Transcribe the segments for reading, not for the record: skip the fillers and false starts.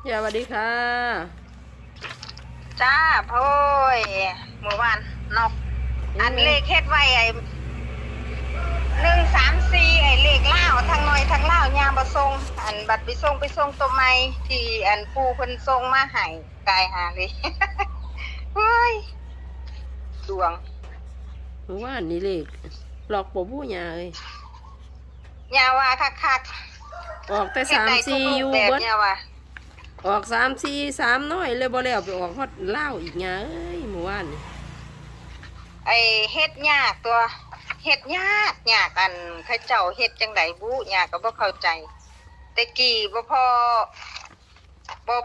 สวัสดีค่ะจ้าพ่อยเมื่อวานนอกอันเลขเฮ็ดไว้ไอ้134ไอ้เลขล่าวทางน้อยทางล่าวยามบ่ส่งอันบัดไปส่งตัวใหม่ที่อันปู่เพิ่นส่งมาให้กายหาเลย เฮ้ยดวงเมื่อวานนี่เลขหลอกปูผู้ยาเลยยาว่าคักออกแต่ๆเฮ็ดได้ทุก 3-4อยู่รูปแบบเบิดยาว่าออก3-4 3น้อยเลยบ่แล้วไปออกฮอดลาวอีกยาเอ้ยเมื่อวานนี่ไอ้เฮ็ดยากตัวเฮ็ดยากอันเขาเจ้าเฮ็ดจังได๋บุยากก็บ่เข้าใจแต่กี้บ่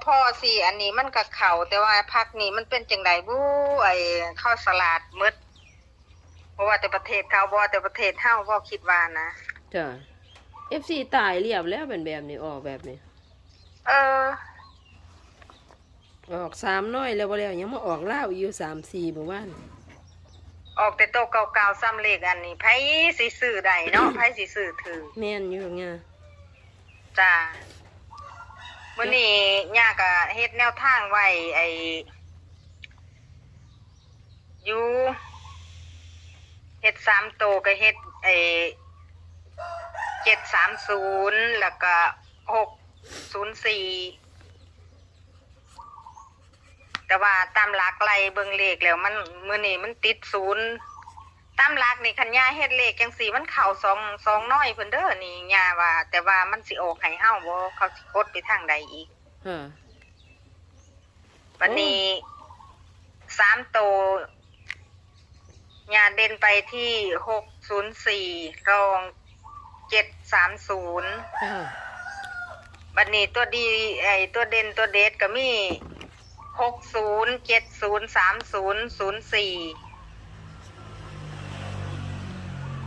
พอสิอันนี้มันก็เข้าแต่ว่าพักนี้มันเป็นจังไดบุไอ้ข้าวสลัดหมดบ่ว่าแต่ประเทศเขาบ่ว่าแต่ประเทศเฮาบ่คิดว่านะจ้ะ FC ตายเรียบแล้วเป็นแบบนี้ออกแบบนี้เออออก3น้อยแล้วบ่แล้วยังมาออกลาวอยู่3-4เมื่อวานออกแต่โตะเก่าๆซ้ำเลขอันนี้ไผสิซื้อได้เนาะ ไผสิซื้อถือแม่นอยู่ไงจ้ามื้อนี้ย่าก็เฮ็ดแนวทางไว้ไอ้อยู่เฮ็ด3โตวก็เฮ็ดไอ้730แล้วก็604แต่ว่าตามหลักไล่เบิ่งเลขแล้วมันมื้อนี้มันติดศูนย์ตามหลักนี่คันย่าเฮ็ดเลขจังซี่มันเข้าสองน้อยเพิ่นเด้อนี่ย่าว่าแต่ว่ามันสิออกให้เฮาบ่เขาสิกดไปทางใดอีกฮะวันนี้3โตวย่าเด่นไปที่604รอง730ค่ะบัดนี้ตัวดีไอ้ตัวเด่นตัวเด็ดก็มี60 70 30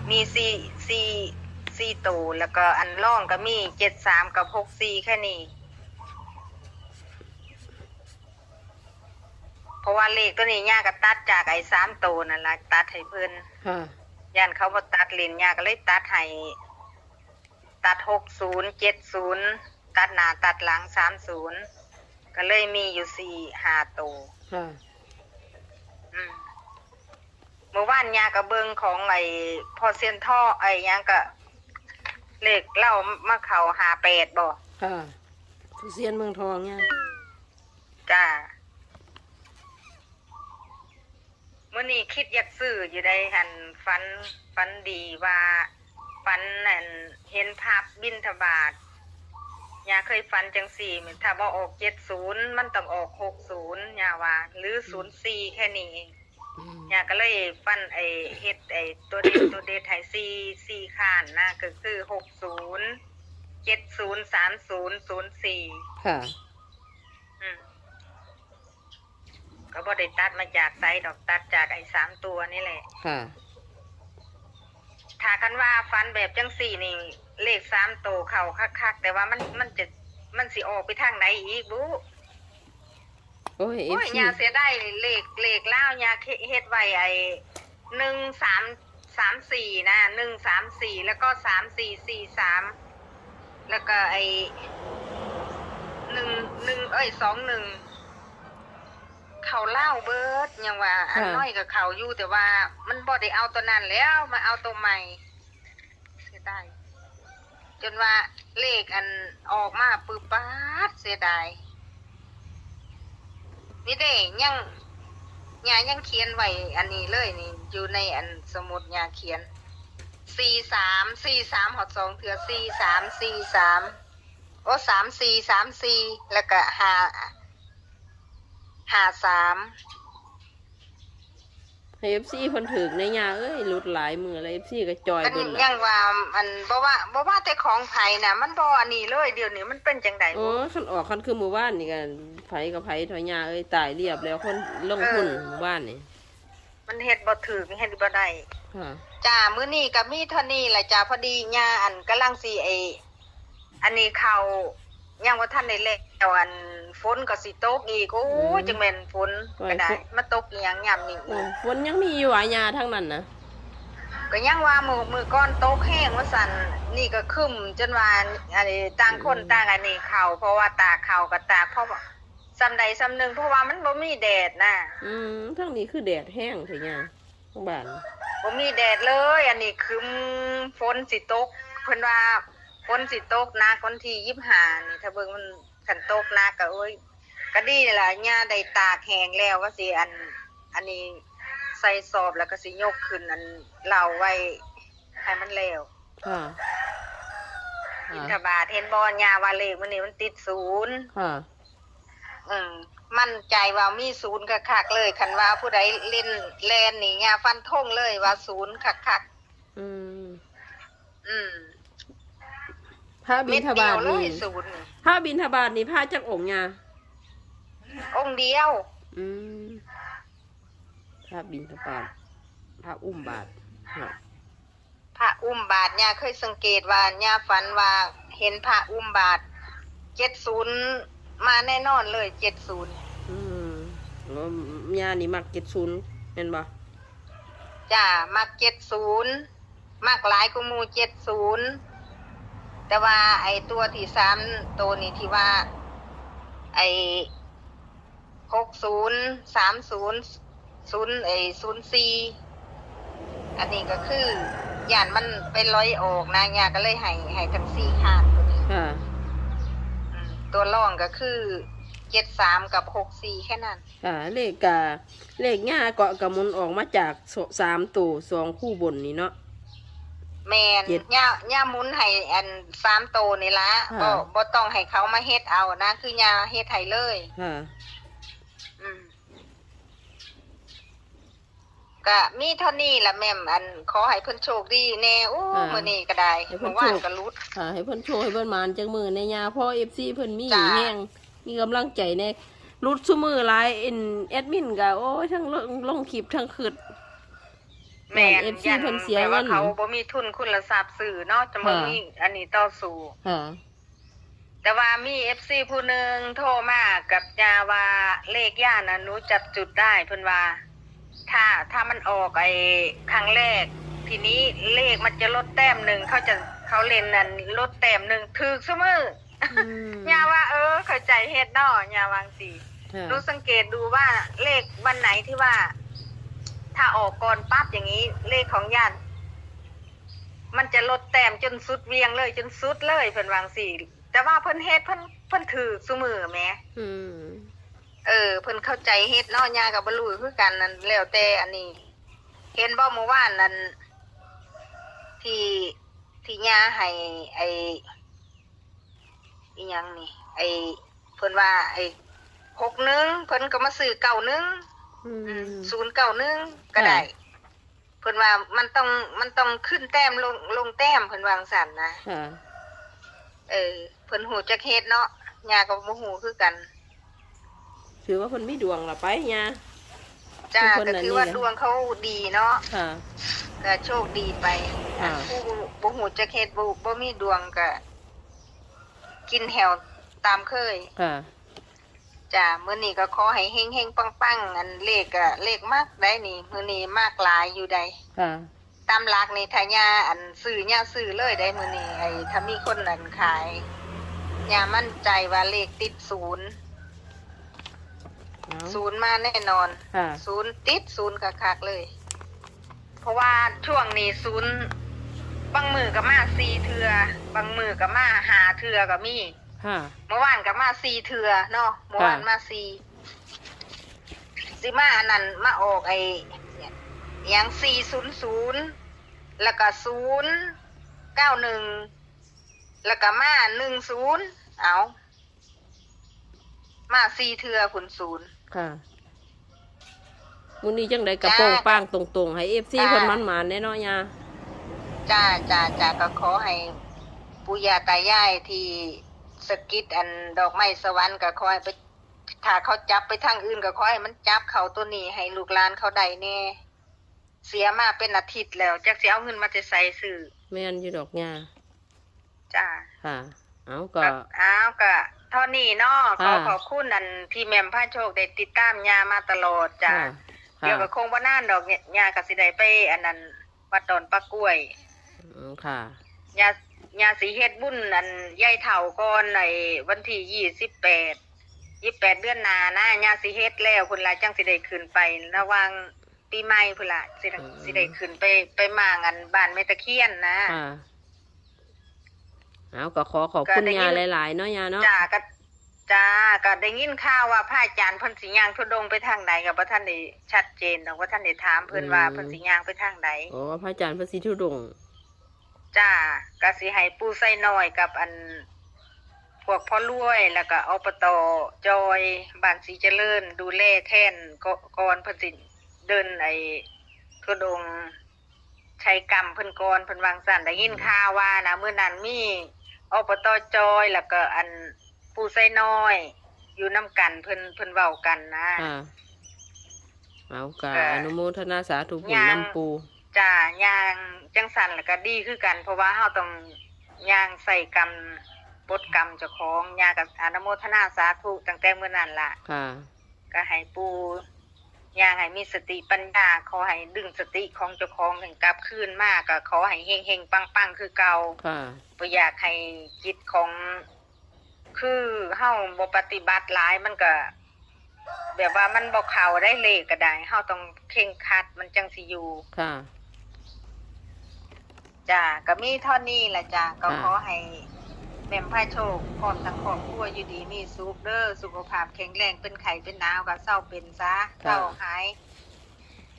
04มี4ตัวแล้วก็อันร่องก็มี73กับ64แค่นี้เพราะว่าเลขตัวนี้ย่าก็ตัดจากไอ้3ตัวนั่นล่ะตัดให้เพิ่นค่ะย่านเขาบ่ตัดเลนย่าก็เลยตัดให้ตัด60 70ตัดหน้าตัดหลัง30ก็เลยมีอยู่4-5ตัวค่ะเมื่อวานยาก็เบิ่งของไอ้พอเซียนท่อไอ้หยังก็เลขเล่ามาเข้า58บ่ค่ะผู้เซียนเมืองทองเนี่ยจ้ามื้อนี้คิดอยากซื้ออยู่ได้หั่นฝันดีว่าฝันนั่นเห็นภาพบิณฑบาตยาเคยฝันจังซี่ถ้าบ่ออก70มันต้องออก60ยาว่าหรือ04แค่นี้เองยาก็เลยฟันไอ้เฮ็ดไอ้ตัวเด็ดให้4ข้านนะก็คือ60 70 30 04ค่ะก็บ่ได้ตัดมาจากไสดอกตัดจากไอ้3ตัวนี่แหละค่ะถ้ากันว่าฟันแบบจังซี่นี่เลข3ตัวเข้าคักๆแต่ว่ามันสิออกไปทางไหนอีกบุโอ้ยยาเสียได้เลขลาวยาเฮ็ดไว้ไอ้1334นะ134แล้วก็3443แล้วก็ไอ้21 เขาเล่าเบิดยังว่าอันน้อยกับเขาอยู่แต่ว่ามันบ่ได้เอาตัวนั้นแล้วมาเอาตัวใหม่เสียดายจนว่าเลขอันออกมาปึบป๊าดเสียดายนี่เด้ยังเขียนไว้อันนี้เลยนี่อยู่ในอันสมุดยาเขียน43หอด2เทื่อ43โอ้34แล้วก็53ให้ FC เพิ่นถึกในยาเอ้ยหลุดหลายมือแล้ว FC ก็จอยเบิ่นล่ะยังว่าอันบ่ว่าแต่ของไผน่ะมันบ่อันนี้เลยเดี๋ยวนี้มันเป็นจังได๋อ๋อคันออกคันคือหมู่บ้านนี่ก็ไผกับไผถอยยาเอ้ยตายเรียบแล้วคนลงทุนหมู่บ้านนี่มันเฮ็ดบ่ถึกเฮ็ดบ่ได้ค่ะจ้ามื้อนี้ก็มีเท่านี้แหละจ้าพอดีย่าอันกำลังสิอันนี้เข้ายังว่าท่านได้แล้วอันฝนก็สิตกอีกโอ้ยจังแม่นฝนก็ได้มาตกอีหยังยามนี้ฝนยังมีอยู่อ่ะยาทั้งนั้นนะ ก็ยังว่ามือก้อนโต๊ะแห้งว่าสั่นนี่ก็คึมจนว่าอันนี้ต่างคนต่างอันนี้เข่าเพราะว่าตากเข่ากับตากเพราะว่าซ้ำใดซ้ำหนึ่งเพราะว่ามันบ่มีแดดนะ ทั้งนี้คือแดดแห้งเถอะยาทั้งบ้าน บ่มีแดดเลย อันนี้คึมฝนสิตกเพิ่นว่าฝนสิตกนะวันที่25นี่ถ้าเบิ่งมันคันตกนะก็โอ้ยก็ดีล่ะย่าได้ตากแห้งแล้วว่าสิอันนี้ใส่สอบแล้วก็สิยกขึ้นอันเหล่าไว้ให้มันแล้ว ค่ะ บิณฑบาตเห็นบ่ย่าว่าเลขมื้อนี้มันติดศูนย์ ค่ะ มั่นใจว่ามีศูนย์คักๆเลยคันว่าผู้ใดเล่นแลนนี่ย่าฟันธงเลยว่าศูนย์คักๆพระบิ เม็ ณ ด ฑ เดี บา ยว ต เล นี่ ยศูนย์นี่ พระบิณฑบาตนี่พระจักองค์ยา องค์เดียว พระบิณฑบาตพระอุ้มบาตรค่ะ พระอุ้มบาทย่าเคยสังเกตว่าย่าฝันว่าเห็นพระอุ้มบาท70มาแน่นอนเลย70แล้วยานี่มัก70เป็นบ่ จ้ามัก70มักหลายกว่าหมู่70แต่ว่าไอ้ตัวที่3ตัวนี้ที่ว่าไอ้603004อันนี้ก็คือย่านมันไปร้อยออกนะย่าก็เลยให้ทั้ง4ข้างตัวนี้ ค่ะ ตัวรองก็คือ73กับ64แค่นั้น ค่ะเลขย่าเกาะกระมุนออกมาจาก3ตัว2คู่บนนี่เนาะ แม่นย่าหมุนให้อัน3โตวนี่ละ ค่ะ บ่ต้องให้เขามาเฮ็ดเอานะคือย่าเฮ็ดให้เลย ค่ะ ก็มีเท่านี้ล่ะแม่มอันขอให้เพิ่นโชคดีแน่โอ้มื้อนี้ก็ได้เมื่อวานก็หลุด ค่ะให้เพิ่นโชว์ให้เพิ่นมานจักมือในยาพ่อ FC เพิ่นมี จ้า แฮงมีกำลังใจแน่รุดซุมือหลายแอดมินก็โอ้ยทั้งลงคลิปทั้งขึ้น แม่น FC เพิ่นเสียเงิน แต่ว่าเขาบ่มีทุนคุณทรัพย์ซื้อเนาะจะบ่มีอันนี้ต่อสู้ ค่ะ แต่ว่ามี FC ผู้หนึงโทรมากับย่าว่าเลขย่าน่ะหนูจับจุดได้เพิ่นว่า ถ้ามันออกไอ้ครั้งแรก ทีนี้เลขมันจะลดแต้มหนึ่งเขาเล่นนั่นลดแต้มหนึ่งถูกเสมอย่าว่าเข้าใจเฮ็ดเนาะอย่าวางสิดูสังเกตดูว่าเลขวันไหนที่ว่า ถ้าออกก่อนปั๊บอย่างนี้ เลขของญาติมันจะลดแต้มจนสุดเวียงเลยจนสุดเลยเพิ่นวางสิแต่ว่าเพิ่นเฮ็ดเพิ่นถือซุมือแหมเพิ่นเข้าใจเฮ็ดเนาะย่าก็บ่รู้คือกันนั่นแล้วแต่อันนี้ เห็นบ่เมื่อวานนั้นที่ย่าให้ไอ้อีหยังนี่ไอ้เพิ่นว่าไอ้61เพิ่นก็มาซื้อ091ก็ได้เพิ่นว่ามันต้องขึ้นแต้มลงแต้มเพิ่นวาจั่งซั่นนะเพิ่นฮู้จักเฮ็ดเนาะย่าก็บ่ฮู้คือกันถือว่าเพิ่นมีดวงล่ะไปย่าจ้าก็คือว่าดวงเขาดีเนาะก็โชคดีไปผู้บ่ฮู้จักเฮ็ดบ่มีดวงก็กินแหวตามเคยจ้ามื้อนี้ก็ขอให้เฮงๆปังๆอันเลขมากได้นี่มื้อนี้มากหลายอยู่ใดตามหลักนี่ถ้าย่าอันซื้อย่าซื้อเลยได้มื้อนี้ไอ้ถ้ามีคนนั้นขายย่ามั่นใจว่าเลขติด0มาแน่นอน0ติด0คักๆเลยเพราะว่าช่วงนี้0บางมือก็มา4เทื่อบางมือก็มา5เทื่อก็มีเมื่อวานก็มา4เทื่อเนาะเมื่อวานมา4สิมาอันนั้นมาออกไอ้หยัง400แล้วก็091แล้วก็มา10เอามา4เทื่อพุ่น0ค่ะมื้อนี้จังได๋กระโปรงป้างตรงๆให้ FC เพิ่นมันๆแน่เนาะย่าจ้าก็ขอให้ปู่ย่าตายายที่สกิดอันดอกไม้สวรรค์ก็ขอให้ไปถ้าเขาจับไปทางอื่นก็ขอให้มันจับเขาตัวนี้ให้ลูกหลานเขาได้แน่เสียมาเป็นอาทิตย์แล้วจักสิเอาเงินมาจะใส่ซื้อแม่นอยู่ดอกย่าจ้าค่ะเอาก็เท่านี้เนาะขอบคุณอันที่แม่มพาโชคได้ติดตามย่ามาตลอดจ้าเดี๋ยวก็คงบ่นานดอกเนี่ยย่าก็สิได้ไปอันนั้น วัดดอนปะกล้วย ค่ะยายาสีเฮ็ดบุญอันยายเฒ่าก่อนในวันที่28เดือนหน้านะยาสีเฮ็ดแล้วพุ่นล่ะจังสิได้ขึ้นไประหว่างปีใหม่พุ่นล่ะสิได้ขึ้นไปมางอันบ้านแม่ตะเคียนนะเอาก็ขอบคุณยาหลายๆเนาะยาเนาะจ้าก็ได้ยินข่าวว่าพระอาจารย์เพิ่นสิย่างทุดงไปทางใดก็บ่ทันได้ชัดเจนดอกว่าท่านได้ถามเพิ่นว่าเพิ่นสิย่างไปทางใดโอ้พระอาจารย์เพิ่นสิทุดงจ้าก็สิให้ปู่ไส้น้อยกับอันพวกพ่อรวยแล้วก็อบต.จอยบ้านศรีเจริญดูแลแทนก่อนเพิ่นสิเดินไอ้ทุดงชัยกรรมเพิ่นก่อนเพิ่นวางสั่นได้ยินข่าวว่านะมื้อนั้นมีอบต.จอยแล้วก็อันปู่ไส้น้อยอยู่นำกันเพิ่นเว้ากันนะเอาก็อนุโมทนาสาธุบุญนำปู่จ้าย่างจังสันแล้วก็ดีคือกันเพราะว่าเฮาต้องย่างใส่กรรมปลดกรรมเจ้าของย่างกับอนุโมทนาสาธุตั้งแต่มื้อนั้นล่ะค่ะก็ให้ปู่ย่างให้มีสติปัญญาขอให้ดึงสติของเจ้าของให้กลับคืนมาก็ขอให้เฮงๆปังๆคือเก่าค่ะบ่อยากให้จิตของคือเฮาบ่ปฏิบัติหลายมันก็แบบว่ามันบ่เข้าได้เลขก็ได้เฮาต้องเคร่งครัดมันจังสิอยู่ค่ะจ้าก็มีเท่านี้แหละจ้าก็ขอให้แม่มพายโชคพร้อมทั้งครอบครัวอยู่ดีมีสุขเด้อสุขภาพแข็งแรงเป็นไข้เป็นหนาวก็เศร้าเป็นซะเศร้าหาย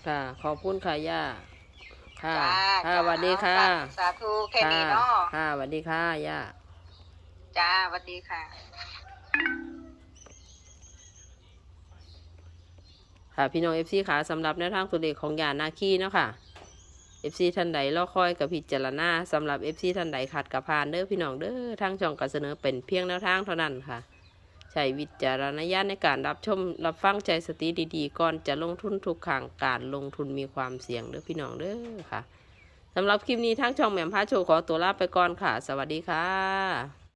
ค่ะขอบคุณค่ะย่าค่ะค่ะสวัสดีค่ะสาธุแค่นี้เนาะค่ะสวัสดีค่ะย่าจ้าสวัสดีค่ะค่ะพี่น้อง FC ค่ะสำหรับแนวทางตัวเลขของยานาคีเนาะค่ะ FC ท่านใดรอคอยกับพิจารณาสำหรับ FC ท่านใดขัดกับพานเด้อพี่น้องเด้อทางช่องก็เสนอเป็นเพียงแนวทางเท่านั้นค่ะใช้วิจารณญาณในการรับชมรับฟังใจสติดีๆก่อนจะลงทุนทุกครั้งการลงทุนมีความเสี่ยงเด้อพี่น้องเด้อค่ะสำหรับคลิปนี้ทางช่องแหม่มพาโชว์ขอตัวลาไปก่อนค่ะสวัสดีค่ะ